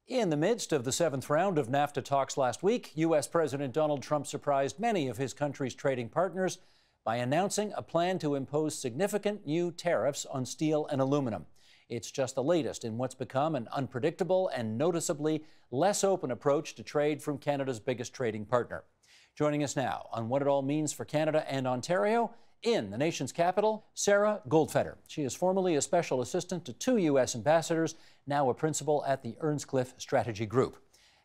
In the midst of the seventh round of NAFTA talks last week, U.S. President Donald Trump surprised many of his country's trading partners by announcing a plan to impose significant new tariffs on steel and aluminum. It's just the latest in what's become an unpredictable and noticeably less open approach to trade from Canada's biggest trading partner. Joining us now on what it all means for Canada and Ontario, in the nation's capital, Sarah Goldfeder. She is formerly a special assistant to two U.S. ambassadors, now a principal at the Earnscliffe Strategy Group.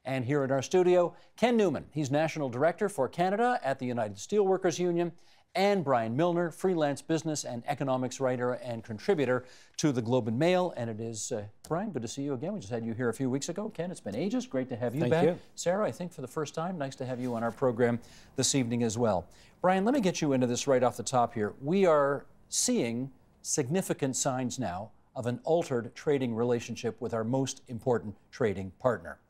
And here in our studio, Ken Newman. He's National Director for Canada at the United Steelworkers Union, and Brian Milner, freelance business and economics writer and contributor to the Globe and Mail. And it is, Brian, good to see you again. We just had you here a few weeks ago. Ken, it's been ages. Great to have you back. Thank you. Sarah, I think for the first time, nice to have you on our program this evening as well. Brian, let me get you into this right off the top here. We are seeing significant signs now of an altered trading relationship with our most important trading partner.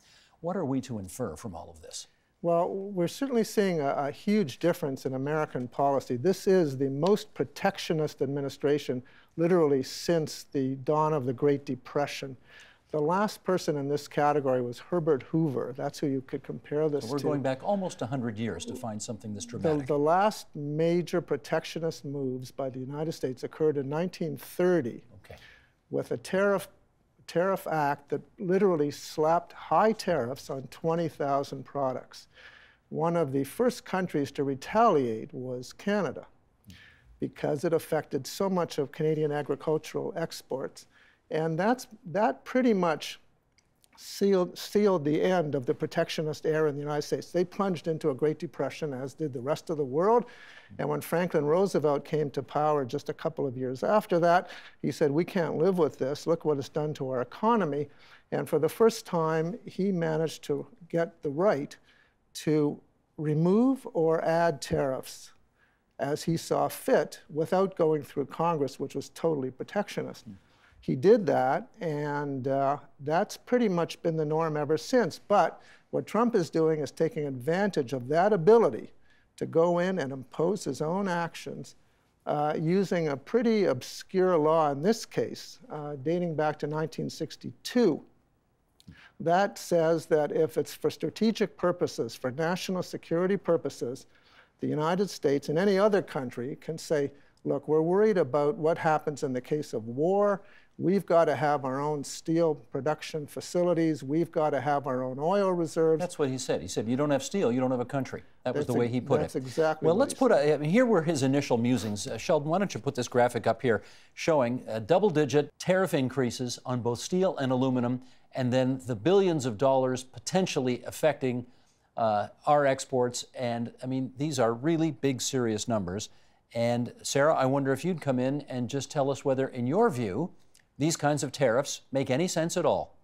What are we to infer from all of this? Well, we're certainly seeing a huge difference in American policy. This is the most protectionist administration, literally since the dawn of the Great Depression. The last person in this category was Herbert Hoover. That's who you could compare this to. So we're going back almost 100 years to find something this dramatic. The last major protectionist moves by the United States occurred in 1930 with a tariff act that literally slapped high tariffs on 20,000 products. One of the first countries to retaliate was Canada because it affected so much of Canadian agricultural exports. And that pretty much sealed the end of the protectionist era in the United States. They plunged into a Great Depression, as did the rest of the world. And when Franklin Roosevelt came to power just a couple of years after that, he said, we can't live with this. Look what it's done to our economy. And for the first time, he managed to get the right to remove or add tariffs as he saw fit without going through Congress, which was totally protectionist. He did that, and that's pretty much been the norm ever since. But what Trump is doing is taking advantage of that ability to go in and impose his own actions using a pretty obscure law in this case, dating back to 1962. That says that if it's for strategic purposes, for national security purposes, the United States and any other country can say, look, we're worried about what happens in the case of war. We've got to have our own steel production facilities. We've got to have our own oil reserves. That's what he said. He said, you don't have steel, you don't have a country. That was the way he put it. That's exactly well, what let's put I mean, here were his initial musings. Sheldon, why don't you put this graphic up here showing double-digit tariff increases on both steel and aluminum, and then the billions of dollars potentially affecting our exports. And, I mean, these are really big, serious numbers. And, Sarah, I wonder if you'd come in and just tell us whether, in your view, these kinds of tariffs make any sense at all.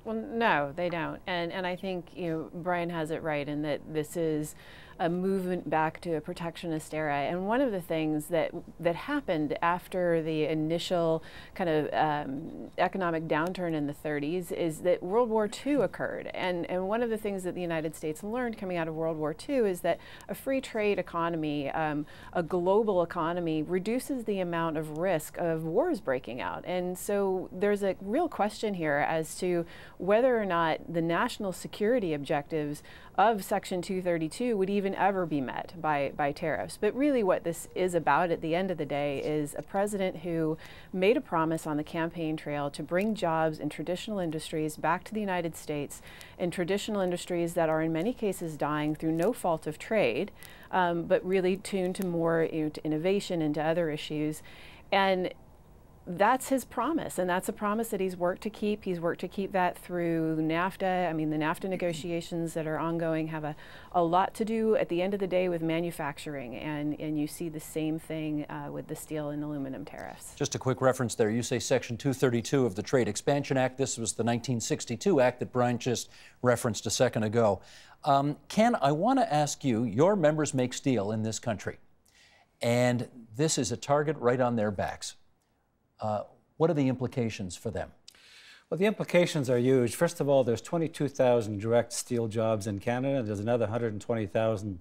Well, no, they don't. And I think, Brian has it right in that this is a movement back to a protectionist era. And one of the things that happened after the initial kind of economic downturn in the 30s is that World War II occurred. And one of the things that the United States learned coming out of World War II is that a free trade economy, a global economy, reduces the amount of risk of wars breaking out. And so there's a real question here as to whether or not the national security objectives of Section 232 would even ever be met by tariffs. But really what this is about at the end of the day is a president who made a promise on the campaign trail to bring jobs in traditional industries back to the United States, in traditional industries that are in many cases dying through no fault of trade, but really tuned to more to innovation and to other issues. And that's his promise, and that's a promise that he's worked to keep. He's worked to keep that through NAFTA. I mean, the NAFTA negotiations that are ongoing have a lot to do at the end of the day with manufacturing, and you see the same thing with the steel and aluminum tariffs. Just a quick reference there. You say Section 232 of the Trade Expansion Act. This was the 1962 Act that Brian just referenced a second ago. Ken, I want to ask you, your members make steel in this country, and this is a target right on their backs. What are the implications for them? Well, the implications are huge. First of all, there's 22,000 direct steel jobs in Canada. There's another 120,000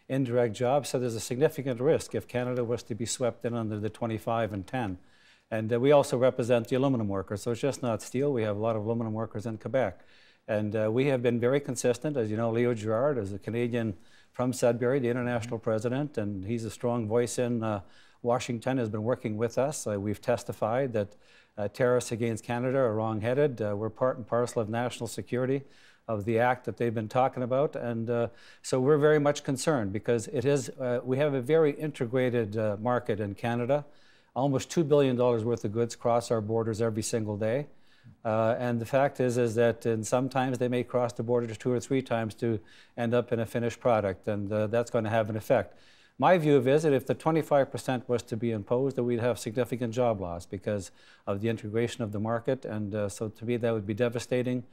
indirect jobs. So there's a significant risk if Canada was to be swept in under the 25 and 10. And we also represent the aluminum workers, so it's just not steel. We have a lot of aluminum workers in Quebec. And we have been very consistent. As you know, Leo Girard is a Canadian from Sudbury, the international president, and he's a strong voice in Washington, has been working with us. We've testified that tariffs against Canada are wrong-headed. We're part and parcel of national security of the act that they've been talking about. And so we're very much concerned because it is, we have a very integrated market in Canada. Almost $2 billion worth of goods cross our borders every single day. And the fact is that sometimes they may cross the border 2 or 3 times to end up in a finished product, and that's going to have an effect. My view of it is that if the 25% was to be imposed, that we'd have significant job loss because of the integration of the market, and so to me that would be devastating.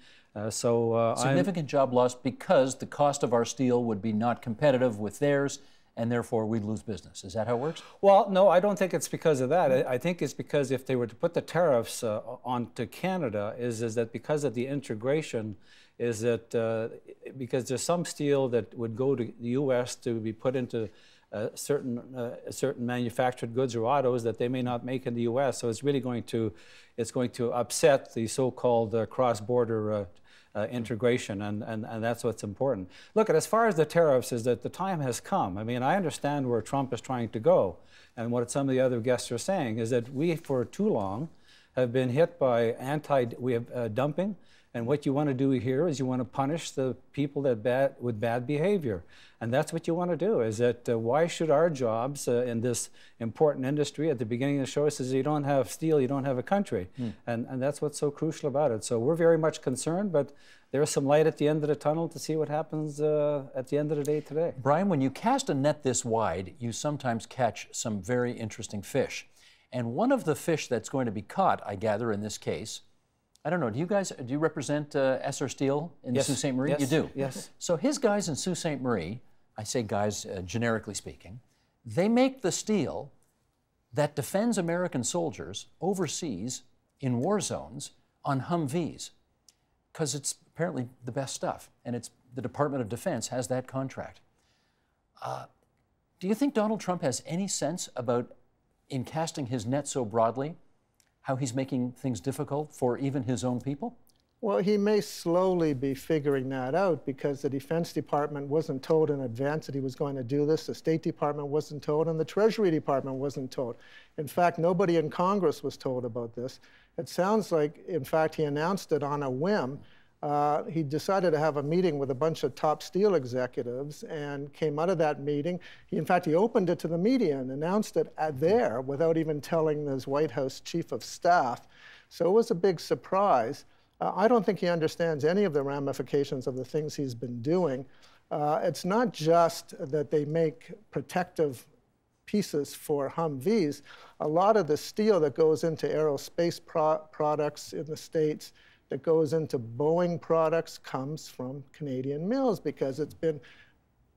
Significant job loss because the cost of our steel would be not competitive with theirs, and therefore we'd lose business. Is that how it works? Well, no, I don't think it's because of that. I think it's because if they were to put the tariffs onto Canada, is that because of the integration, is that because there's some steel that would go to the U.S. to be put into certain manufactured goods or autos that they may not make in the U.S. So it's really going to upset the so-called cross-border integration, and that's what's important. Look, as far as the tariffs, is that the time has come. I mean, I understand where Trump is trying to go, and what some of the other guests are saying is that we, for too long, have been hit by dumping, and what you want to do here is you want to punish the people with bad behavior. And that's what you want to do, is that why should our jobs in this important industry, at the beginning of the show, says you don't have steel, you don't have a country. And that's what's so crucial about it. So we're very much concerned, but there's some light at the end of the tunnel to see what happens at the end of the day today. Brian, when you cast a net this wide, you sometimes catch some very interesting fish. And one of the fish that's going to be caught, I gather, in this case, I don't know, do you represent Esser Steel in Sault Ste. Marie? Yes. You do? Yes. So his guys in Sault Ste. Marie, I say guys generically speaking, they make the steel that defends American soldiers overseas in war zones on Humvees, because it's apparently the best stuff, and it's the Department of Defense has that contract. Do you think Donald Trump has any sense about, in casting his net so broadly, how he's making things difficult for even his own people? Well, he may slowly be figuring that out because the Defense Department wasn't told in advance that he was going to do this. The State Department wasn't told, and the Treasury Department wasn't told. In fact, nobody in Congress was told about this. It sounds like, in fact, he announced it on a whim. He decided to have a meeting with a bunch of top steel executives and came out of that meeting. In fact, he opened it to the media and announced it there without even telling his White House chief of staff. So it was a big surprise. I don't think he understands any of the ramifications of the things he's been doing. It's not just that they make protective pieces for Humvees. A lot of the steel that goes into aerospace products in the States, that goes into Boeing products, comes from Canadian mills because it's been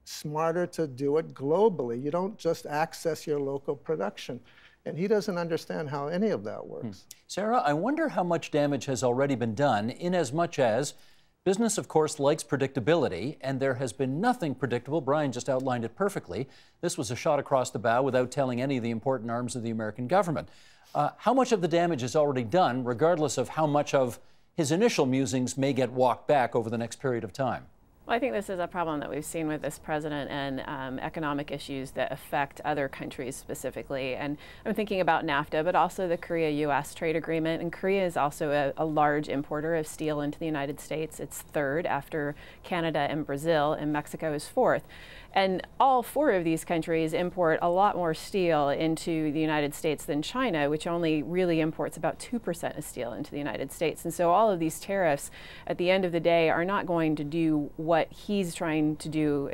smarter to do it globally. You don't just access your local production. And he doesn't understand how any of that works. Sarah, I wonder how much damage has already been done, in as much as business, of course, likes predictability, and there has been nothing predictable. Brian just outlined it perfectly. This was a shot across the bow without telling any of the important arms of the American government. How much of the damage is already done, regardless of how much of his initial musings may get walked back over the next period of time? Well, I think this is a problem that we've seen with this president and economic issues that affect other countries specifically. And I'm thinking about NAFTA, but also the Korea-U.S. trade agreement. And Korea is also a large importer of steel into the United States. It's third after Canada and Brazil, and Mexico is fourth. And all 4 of these countries import a lot more steel into the United States than China, which only really imports about 2% of steel into the United States. And so all of these tariffs, at the end of the day, are not going to do what he's trying to do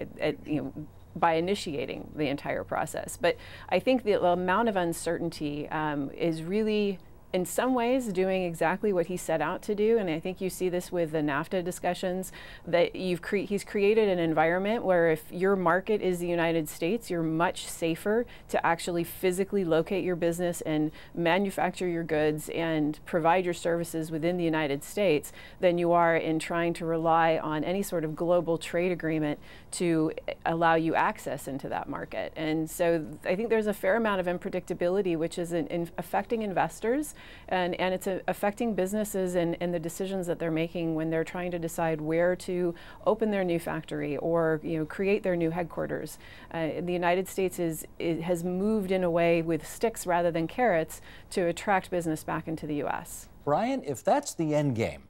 by initiating the entire process. But I think the amount of uncertainty is really in some ways doing exactly what he set out to do, and I think you see this with the NAFTA discussions, that he's created an environment where if your market is the United States, you're much safer to actually physically locate your business and manufacture your goods and provide your services within the United States than you are in trying to rely on any sort of global trade agreement to allow you access into that market. And so I think there's a fair amount of unpredictability, which is affecting investors, and it's affecting businesses and the decisions that they're making when they're trying to decide where to open their new factory or create their new headquarters. The United States has moved in a way with sticks rather than carrots to attract business back into the U.S. Brian, if that's the end game,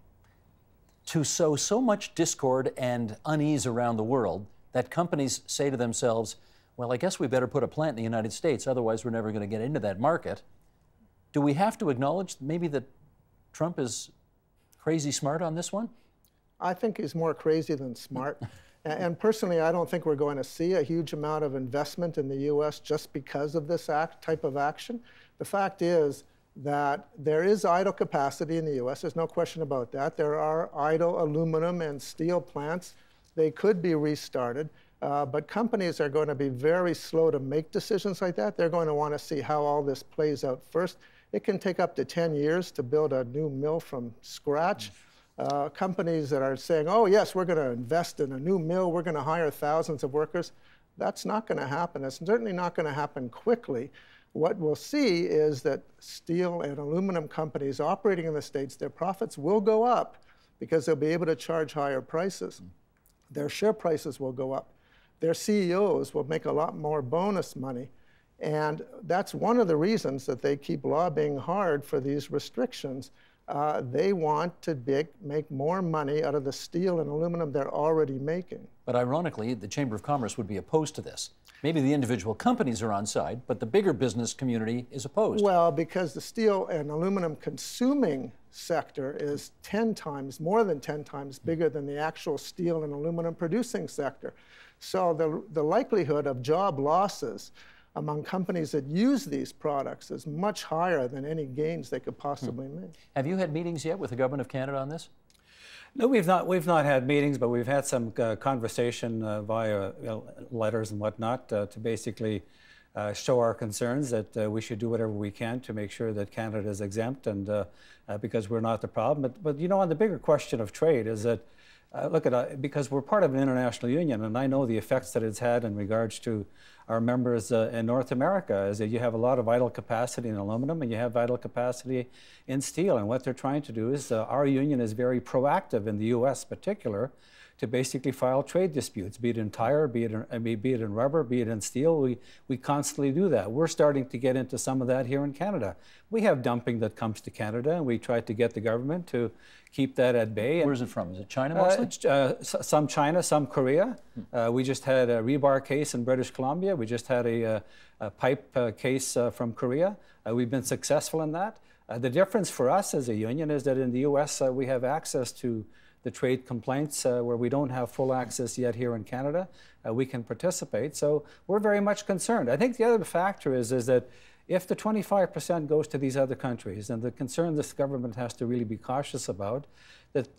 to sow so much discord and unease around the world that companies say to themselves, well, I guess we better put a plant in the United States, otherwise we're never going to get into that market. Do we have to acknowledge maybe that Trump is crazy smart on this one? I think he's more crazy than smart. And personally, I don't think we're going to see a huge amount of investment in the U.S. just because of this type of action. The fact is that there is idle capacity in the U.S. There's no question about that. There are idle aluminum and steel plants. They could be restarted. But companies are going to be very slow to make decisions like that. They're going to want to see how all this plays out first. It can take up to 10 years to build a new mill from scratch. Companies that are saying, oh, yes, we're going to invest in a new mill, we're going to hire thousands of workers, that's not going to happen. It's certainly not going to happen quickly. What we'll see is that steel and aluminum companies operating in the States, their profits will go up because they'll be able to charge higher prices. Their share prices will go up. Their CEOs will make a lot more bonus money. And that's one of the reasons that they keep lobbying hard for these restrictions. They want to make more money out of the steel and aluminum they're already making. But ironically, the Chamber of Commerce would be opposed to this. Maybe the individual companies are on side, but the bigger business community is opposed. Well, because the steel and aluminum consuming sector is 10 times, more than 10 times bigger than the actual steel and aluminum producing sector. So the likelihood of job losses among companies that use these products is much higher than any gains they could possibly make. Have you had meetings yet with the Government of Canada on this? No, we've not had meetings, but we've had some conversation via letters and whatnot to basically show our concerns that we should do whatever we can to make sure that Canada is exempt, and because we're not the problem. But on the bigger question of trade is that because we're part of an international union, and I know the effects that it's had in regards to our members in North America, is that you have a lot of idle capacity in aluminum and you have idle capacity in steel. And what they're trying to do is, our union is very proactive in the U.S. particular to basically file trade disputes, be it in tire, be it in rubber, be it in steel. We constantly do that. We're starting to get into some of that here in Canada. We have dumping that comes to Canada, and we try to get the government to keep that at bay. Where's it from? Is it China mostly? Some China, some Korea. We just had a rebar case in British Columbia. We just had a pipe case from Korea. We've been successful in that. The difference for us as a union is that in the U.S. We have access to the trade complaints where we don't have full access yet here in Canada. We can participate. So we're very much concerned. I think the other factor is that if the 25% goes to these other countries, and the concern this government has to really be cautious about, that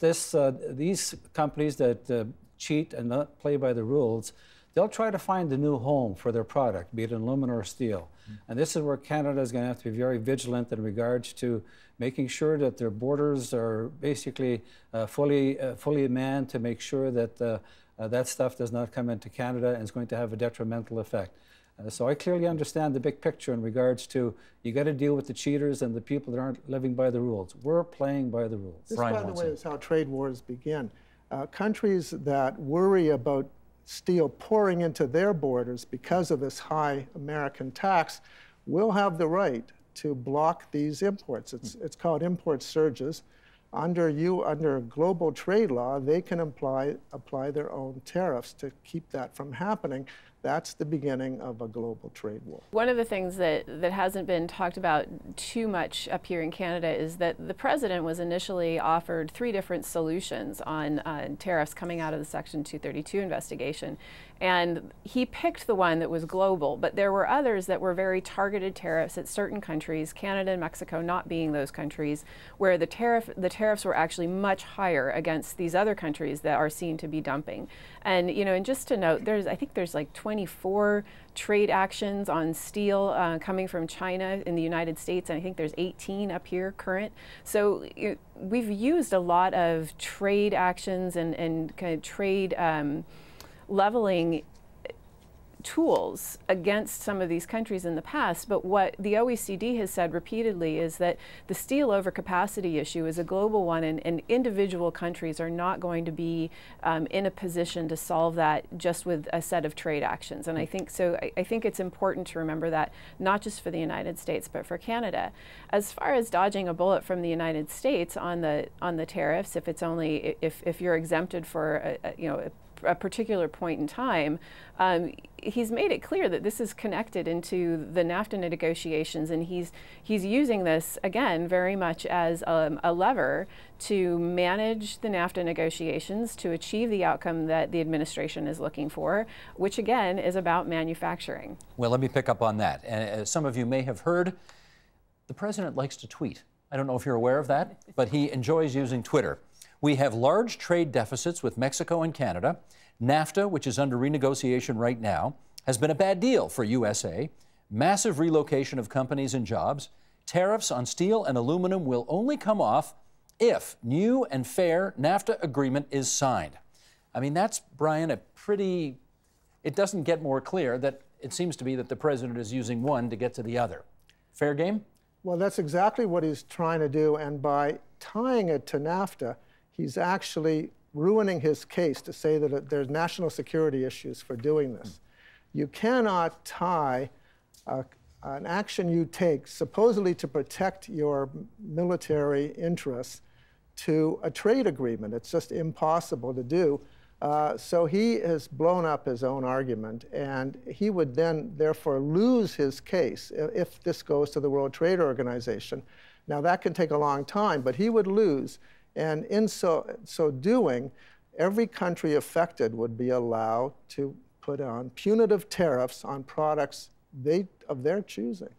these companies that cheat and not play by the rules, they'll try to find a new home for their product, be it in aluminum or steel. And this is where Canada is going to have to be very vigilant in regards to making sure that their borders are basically fully manned to make sure that that stuff does not come into Canada and is going to have a detrimental effect. So I clearly understand the big picture in regards to you got to deal with the cheaters and the people that aren't living by the rules. We're playing by the rules. This, by the way, is how trade wars begin. Countries that worry about steel pouring into their borders because of this high American tax will have the right to block these imports. It's called import surges. Under global trade law, they can apply their own tariffs to keep that from happening. that's the beginning of a global trade war. One of the things that hasn't been talked about too much up here in Canada is that the president was initially offered 3 different solutions on tariffs coming out of the Section 232 investigation. And he picked the one that was global, but there were others that were very targeted tariffs at certain countries, Canada and Mexico not being those countries, where the tariffs were actually much higher against these other countries that are seen to be dumping. And and just to note, I think there's like 24 trade actions on steel coming from China in the United States, and I think there's 18 up here current. So we've used a lot of trade actions and kind of trade leveling tools against some of these countries in the past, but what the OECD has said repeatedly is that the steel overcapacity issue is a global one, and individual countries are not going to be in a position to solve that just with a set of trade actions. And I think it's important to remember that, not just for the United States, but for Canada. As far as dodging a bullet from the United States on the tariffs, if it's only if you're exempted for a particular point in time, he's made it clear that this is connected into the NAFTA negotiations, and he's using this again very much as a lever to manage the NAFTA negotiations to achieve the outcome that the administration is looking for, which again is about manufacturing. Well, let me pick up on that. And as some of you may have heard, the president likes to tweet. I don't know if you're aware of that, but he enjoys using Twitter. We have large trade deficits with Mexico and Canada. NAFTA, which is under renegotiation right now, has been a bad deal for USA. Massive relocation of companies and jobs. Tariffs on steel and aluminum will only come off if new and fair NAFTA agreement is signed. I mean, that's, Brian, it doesn't get more clear that it seems to be that the president is using one to get to the other. Fair game? Well, that's exactly what he's trying to do, and by tying it to NAFTA, he's actually ruining his case to say that there's national security issues for doing this. You cannot tie an action you take supposedly to protect your military interests to a trade agreement. It's just impossible to do. So he has blown up his own argument, and he would then therefore lose his case if this goes to the World Trade Organization. Now that can take a long time, but he would lose. And in so doing, every country affected would be allowed to put on punitive tariffs on products of their choosing.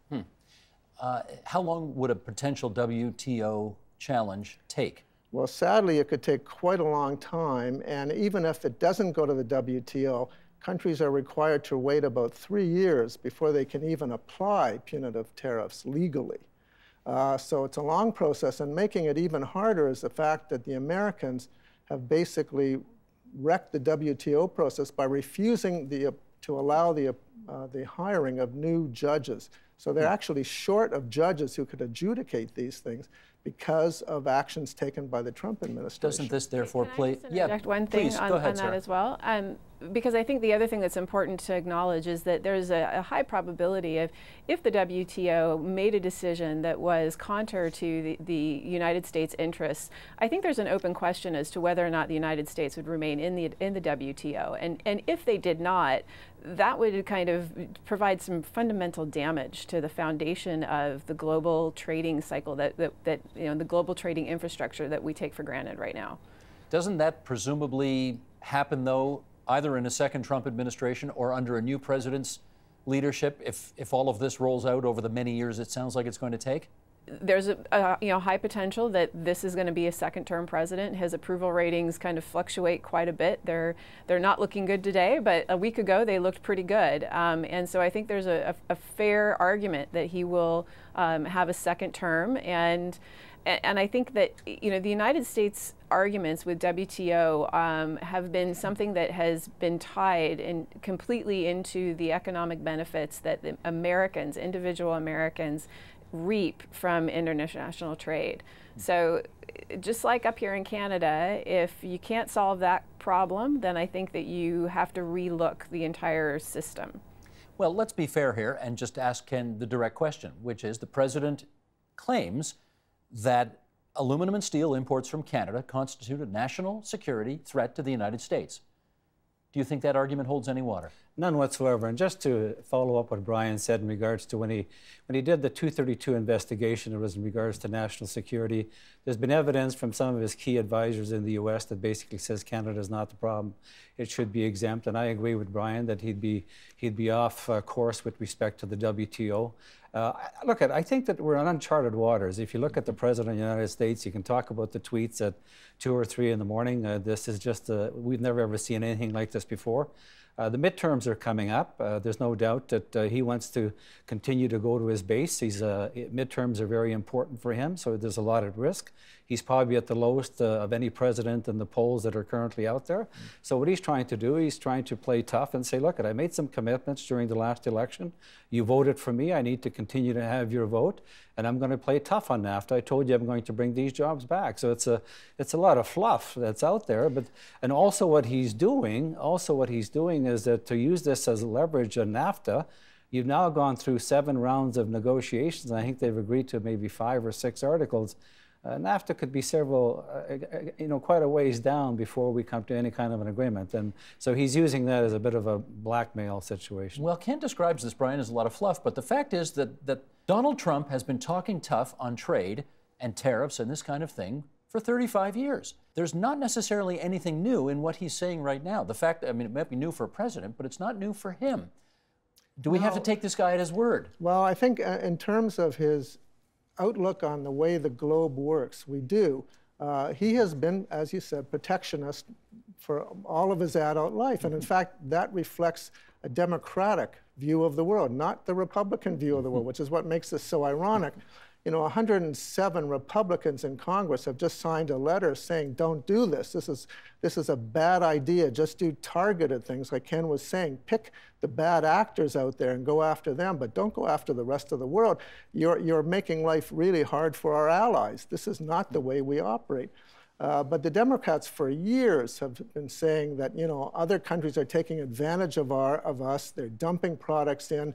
How long would a potential WTO challenge take? Well, sadly, it could take quite a long time. And even if it doesn't go to the WTO, countries are required to wait about 3 years before they can even apply punitive tariffs legally. So it's a long process, and making it even harder is the fact that the Americans have basically wrecked the WTO process by refusing to allow the hiring of new judges. So they're actually short of judges who could adjudicate these things because of actions taken by the Trump administration. Doesn't this therefore play? Can I just interject one thing on that as well? Because I think the other thing that's important to acknowledge is that there's a high probability of, if the WTO made a decision that was counter to the United States interests, I think there's an open question as to whether or not the United States would remain in the WTO. And if they did not, that would kind of provide some fundamental damage to the foundation of the global trading cycle the global trading infrastructure that we take for granted right now. Doesn't that presumably happen, though, either in a second Trump administration or under a new president's leadership, if all of this rolls out over the many years it sounds like it's going to take? There's a high potential that this is going to be a second-term president. His approval ratings kind of fluctuate quite a bit. They're not looking good today, but a week ago they looked pretty good. And so I think there's a fair argument that he will have a second term. And I think that the United States arguments with WTO have been something that has been tied completely into the economic benefits that the Americans, individual Americans, reap from international trade. So just like up here in Canada, if you can't solve that problem, then I think that you have to relook the entire system. Well, let's be fair here and just ask Ken the direct question, which is the president claims that aluminum and steel imports from Canada constitute a national security threat to the United States. Do you think that argument holds any water? None whatsoever. And just to follow up what Brian said in regards to when he did the 232 investigation, it was in regards to national security. There's been evidence from some of his key advisors in the U.S. that basically says Canada is not the problem. It should be exempt. And I agree with Brian that he'd be off course with respect to the WTO. I think that we're on uncharted waters. If you look at the President of the United States, you can talk about the tweets at 2 or 3 in the morning. This is just, we've never ever seen anything like this before. The midterms are coming up. There's no doubt that he wants to continue to go to his base. Midterms are very important for him, so there's a lot at risk. He's probably at the lowest of any president in the polls that are currently out there. So what he's trying to do, he's trying to play tough and say, look, I made some commitments during the last election. You voted for me. I need to continue to have your vote, and I'm going to play tough on NAFTA. I told you I'm going to bring these jobs back. So it's a lot of fluff that's out there. And also what he's doing is that to use this as leverage on NAFTA, you've now gone through 7 rounds of negotiations. And I think they've agreed to maybe 5 or 6 articles. NAFTA could be several, quite a ways down before we come to any kind of an agreement. And so he's using that as a bit of a blackmail situation. Well, Ken describes this, Brian, as a lot of fluff. But the fact is that Donald Trump has been talking tough on trade and tariffs and this kind of thing for 35 years. There's not necessarily anything new in what he's saying right now. The fact, it might be new for a president, but it's not new for him. Do we have to take this guy at his word? Well, I think in terms of his outlook on the way the globe works, we do. He has been, as you said, protectionist for all of his adult life. And in fact, that reflects a democratic view of the world, not the Republican view of the world, which is what makes this so ironic. 107 Republicans in Congress have just signed a letter saying, don't do this. This is a bad idea. Just do targeted things, like Ken was saying. Pick the bad actors out there and go after them, but don't go after the rest of the world. You're making life really hard for our allies. This is not the way we operate. But the Democrats for years have been saying that other countries are taking advantage of us. They're dumping products in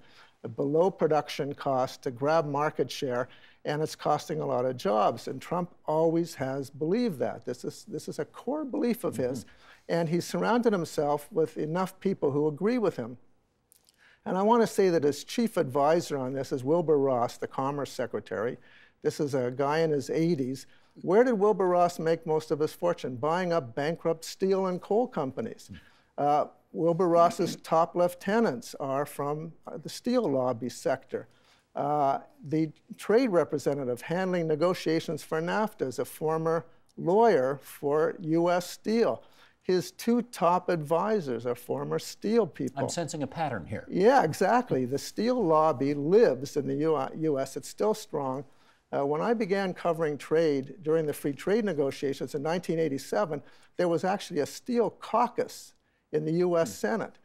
below production cost to grab market share, and it's costing a lot of jobs. And Trump always has believed that. This is a core belief of his, and he's surrounded himself with enough people who agree with him. And I want to say that his chief advisor on this is Wilbur Ross, the Commerce Secretary. This is a guy in his 80s. Where did Wilbur Ross make most of his fortune? Buying up bankrupt steel and coal companies. Wilbur Ross's top lieutenants are from the steel lobby sector. The trade representative handling negotiations for NAFTA is a former lawyer for U.S. Steel. His 2 top advisors are former steel people. I'm sensing a pattern here. Yeah, exactly. The steel lobby lives in the U.S. It's still strong. When I began covering trade during the free trade negotiations in 1987, there was actually a steel caucus in the U.S. Senate.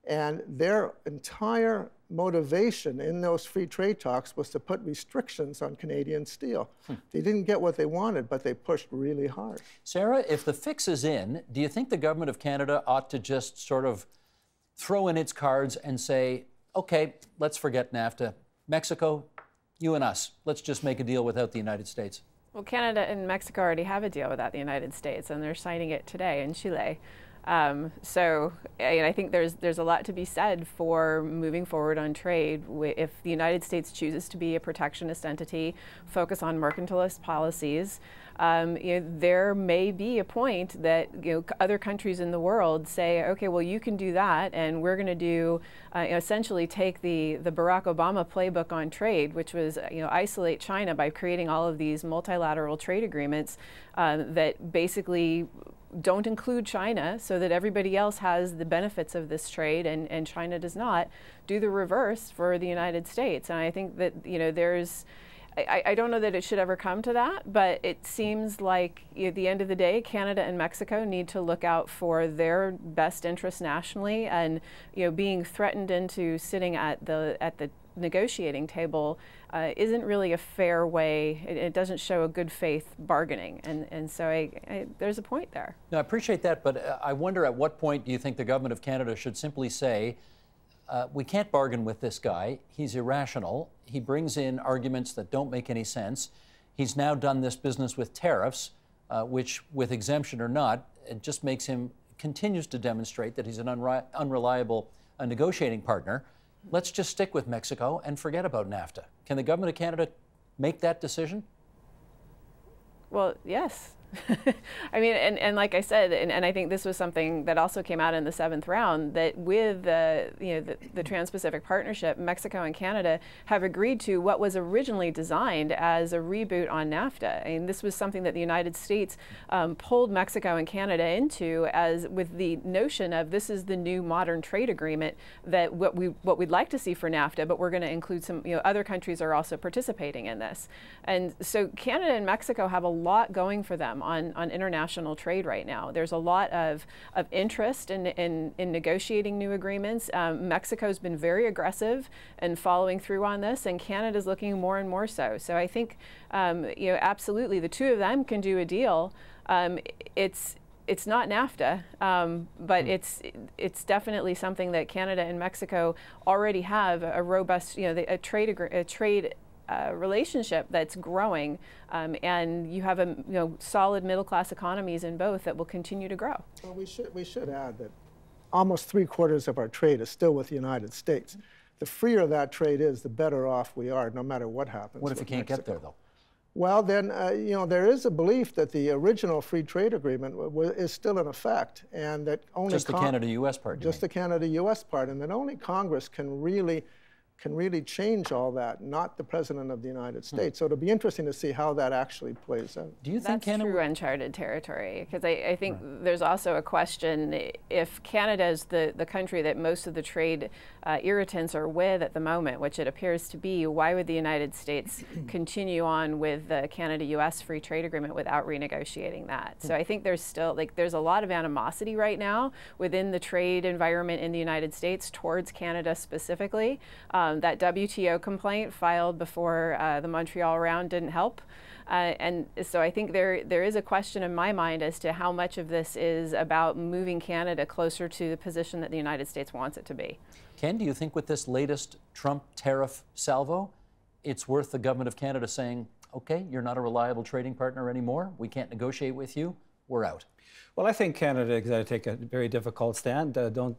And their entire motivation in those free trade talks was to put restrictions on Canadian steel. They didn't get what they wanted, but they pushed really hard. Sarah, if the fix is in, do you think the government of Canada ought to just sort of throw in its cards and say, okay, let's forget NAFTA. Mexico, you and us, let's just make a deal without the United States? Well, Canada and Mexico already have a deal without the United States, and they're signing it today in Chile. So I think there's a lot to be said for moving forward on trade. If the United States chooses to be a protectionist entity, focus on mercantilist policies, there may be a point that other countries in the world say, okay, well, you can do that, and we're going to do essentially take the Barack Obama playbook on trade, which was isolate China by creating all of these multilateral trade agreements that basically don't include China, so that everybody else has the benefits of this trade and China does not. Do the reverse for the United States. And I think that I don't know that it should ever come to that, but it seems like at the end of the day, Canada and Mexico need to look out for their best interests nationally, and being threatened into sitting at the negotiating table isn't really a fair way. It doesn't show a good faith bargaining, and so there's a point there. No, I appreciate that, but I wonder at what point do you think the government of Canada should simply say, we can't bargain with this guy. He's irrational. He brings in arguments that don't make any sense. He's now done this business with tariffs, which, with exemption or not, it just makes him, continues to demonstrate that he's an unreliable a negotiating partner. Let's just stick with Mexico and forget about NAFTA. Can the government of Canada make that decision? Well, yes. I mean, and like I said, and I think this was something that also came out in the 7th round, that with the Trans-Pacific Partnership, Mexico and Canada have agreed to what was originally designed as a reboot on NAFTA. I mean, this was something that the United States pulled Mexico and Canada into, as with the notion of this is the new modern trade agreement, that what we'd like to see for NAFTA, but we're going to include some, other countries are also participating in this. And so Canada and Mexico have a lot going for them on international trade right now. There's a lot of interest in negotiating new agreements. Mexico's been very aggressive in following through on this, and Canada's looking more and more so. So I think, absolutely, the two of them can do a deal. It's not NAFTA, but it's definitely something that Canada and Mexico already have a robust, a trade relationship that's growing, and you have solid middle-class economies in both that will continue to grow. Well, we should add that almost 3/4 of our trade is still with the United States. The freer that trade is, the better off we are, no matter what happens. What if you can't get there, though? Well, then, there is a belief that the original free trade agreement is still in effect, and that only just the Canada-U.S. part. Just the Canada-U.S. part, and that only Congress can really change all that, not the President of the United States. So it'll be interesting to see how that actually plays out. Do you think that's true uncharted territory? Because I think there's also a question, if Canada is the country that most of the trade irritants are with at the moment, which it appears to be, why would the United States continue on with the Canada-U.S. free trade agreement without renegotiating that? So I think there's still, there's a lot of animosity right now within the trade environment in the United States towards Canada specifically. That WTO complaint filed before the Montreal round didn't help. And so I think there is a question in my mind as to how much of this is about moving Canada closer to the position that the United States wants it to be. Ken, do you think with this latest Trump tariff salvo, it's worth the government of Canada saying, okay, you're not a reliable trading partner anymore, we can't negotiate with you, we're out? Well, I think Canada has got to take a very difficult stand. Don't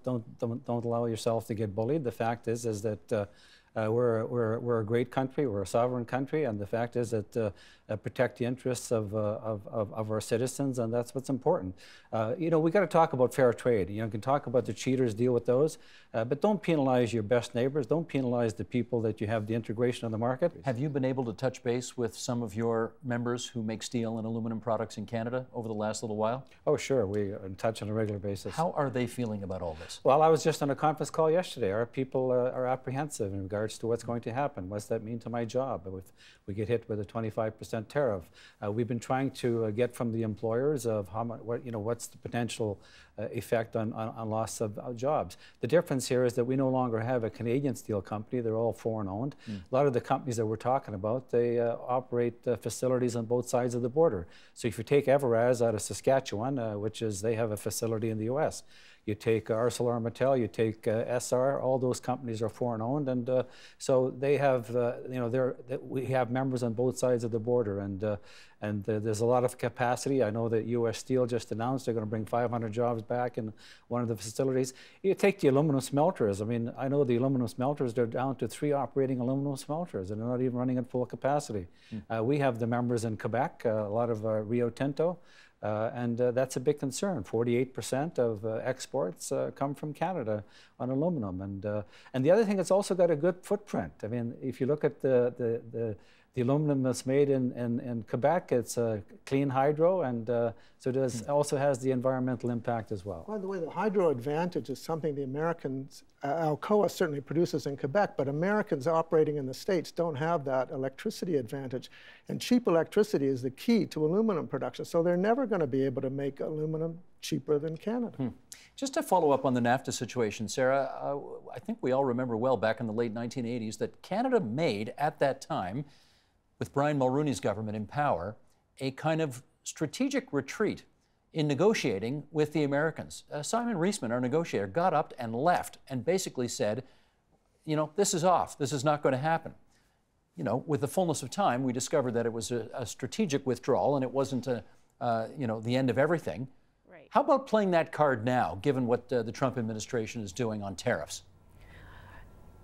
allow yourself to get bullied. The fact is that we're a great country, we're a sovereign country, and the fact is that protect the interests of our citizens, and that's what's important. We got to talk about fair trade. You can talk about the cheaters, deal with those, but don't penalize your best neighbors. Don't penalize the people that you have the integration of the market. Have you been able to touch base with some of your members who make steel and aluminum products in Canada over the last little while? Oh, sure. We are in touch on a regular basis. How are they feeling about all this? Well, I was just on a conference call yesterday. Our people are apprehensive in regards to what's going to happen. What's that mean to my job if we get hit with a 25% tariff? We've been trying to get from the employers of how much, what's the potential effect on loss of jobs. The difference here is that we no longer have a Canadian steel company. They're all foreign owned. A lot of the companies that we're talking about, they operate facilities on both sides of the border. So if you take Everaz out of Saskatchewan, they have a facility in the U.S., you take ArcelorMittal, you take SR, all those companies are foreign owned, and so they have, we have members on both sides of the border, and there's a lot of capacity. I know that U.S. Steel just announced they're going to bring 500 jobs back in one of the facilities. You take the aluminum smelters. I mean, I know the aluminum smelters, they're down to 3 operating aluminum smelters, and they're not even running at full capacity. We have the members in Quebec, a lot of Rio Tinto. And that's a big concern. 48% of exports come from Canada on aluminum, and the other thing, it's also got a good footprint. I mean, if you look at the aluminum that's made in Quebec, it's clean hydro, and so it also has the environmental impact as well. By the way, the hydro advantage is something the Americans, Alcoa certainly produces in Quebec, but Americans operating in the States don't have that electricity advantage. And cheap electricity is the key to aluminum production, so they're never going to be able to make aluminum cheaper than Canada. Just to follow up on the NAFTA situation, Sarah, I think we all remember well back in the late 1980s that Canada made, at that time, with Brian Mulroney's government in power, a kind of strategic retreat in negotiating with the Americans. Simon Reisman, our negotiator, got up and left and basically said, this is off, this is not going to happen. With the fullness of time, we discovered that it was a strategic withdrawal and it wasn't the end of everything. Right. How about playing that card now, given what the Trump administration is doing on tariffs?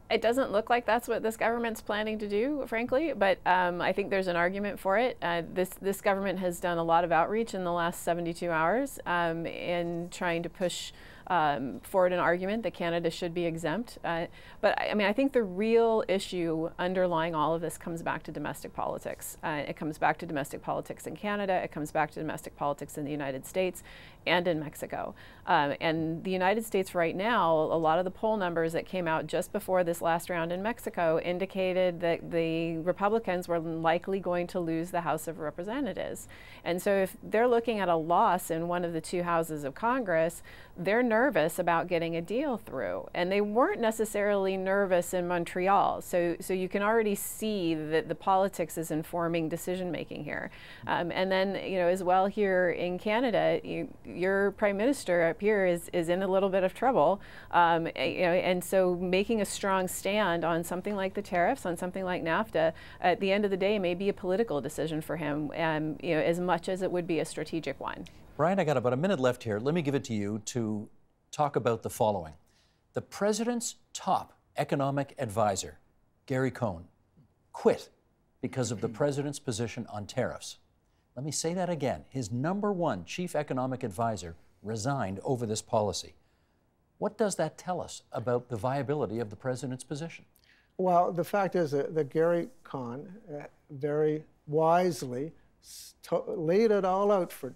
It doesn't look like that's what this government's planning to do, frankly, but I think there's an argument for it. This government has done a lot of outreach in the last 72 hours in trying to push forward an argument that Canada should be exempt. But I mean, I think the real issue underlying all of this comes back to domestic politics. It comes back to domestic politics in Canada, it comes back to domestic politics in the United States and in Mexico. And the United States right now, a lot of the poll numbers that came out just before this last round in Mexico indicated that the Republicans were likely going to lose the House of Representatives. And so if they're looking at a loss in one of the two houses of Congress, they're nervous about getting a deal through. And they weren't necessarily nervous in Montreal. So you can already see that the politics is informing decision making here. And then, you know, as well here in Canada, your Prime Minister up here is in a little bit of trouble. You know, and so making a strong stand on something like the tariffs, on something like NAFTA, at the end of the day may be a political decision for him, you know, as much as it would be a strategic one. Brian, I got about a minute left here. Let me give it to you to talk about the following. The president's top economic advisor, Gary Cohn, quit because of the president's position on tariffs. Let me say that again. His #1 chief economic advisor resigned over this policy. What does that tell us about the viability of the president's position? Well, the fact is that Gary Cohn very wisely laid it all out for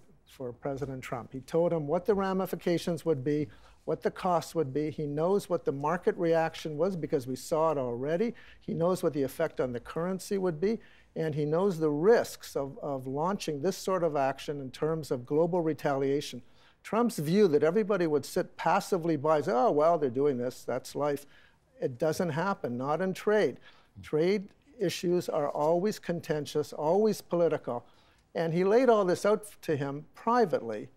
President Trump. He told him what the ramifications would be, what the costs would be. He knows what the market reaction was because we saw it already. He knows what the effect on the currency would be, and he knows the risks of launching this sort of action in terms of global retaliation. Trump's view that everybody would sit passively by and say, oh, well, they're doing this, that's life. It doesn't happen, not in trade. Trade issues are always contentious, always political. And he laid all this out to him privately,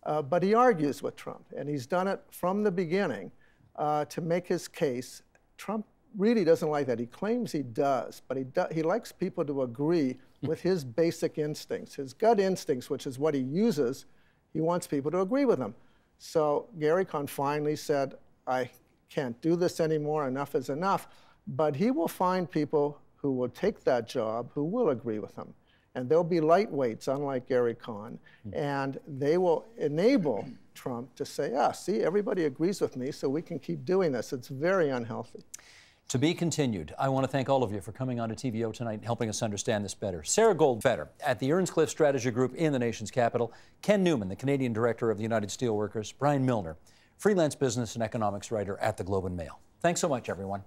but he argues with Trump. And he's done it from the beginning to make his case. Trump really doesn't like that. He claims he does, but he likes people to agree with his basic instincts, his gut instincts, which is what he uses. He wants people to agree with him. So Gary Cohn finally said, I can't do this anymore, enough is enough. But he will find people who will take that job, who will agree with him. And they'll be lightweights, unlike Gary Cohn, and they will enable Trump to say, ah, see, everybody agrees with me, so we can keep doing this. It's very unhealthy. To be continued. I want to thank all of you for coming on to TVO tonight and helping us understand this better. Sarah Goldfeder at the Earnscliffe Strategy Group in the nation's capital, Ken Newman, the Canadian Director of the United Steelworkers, Brian Milner, freelance business and economics writer at the Globe and Mail. Thanks so much, everyone.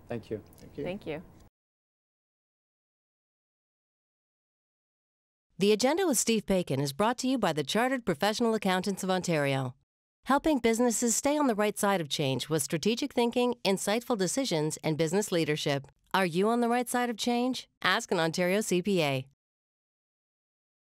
Thank you. Thank you. Thank you. The Agenda with Steve Bacon is brought to you by the Chartered Professional Accountants of Ontario, helping businesses stay on the right side of change with strategic thinking, insightful decisions, and business leadership. Are you on the right side of change? Ask an Ontario CPA.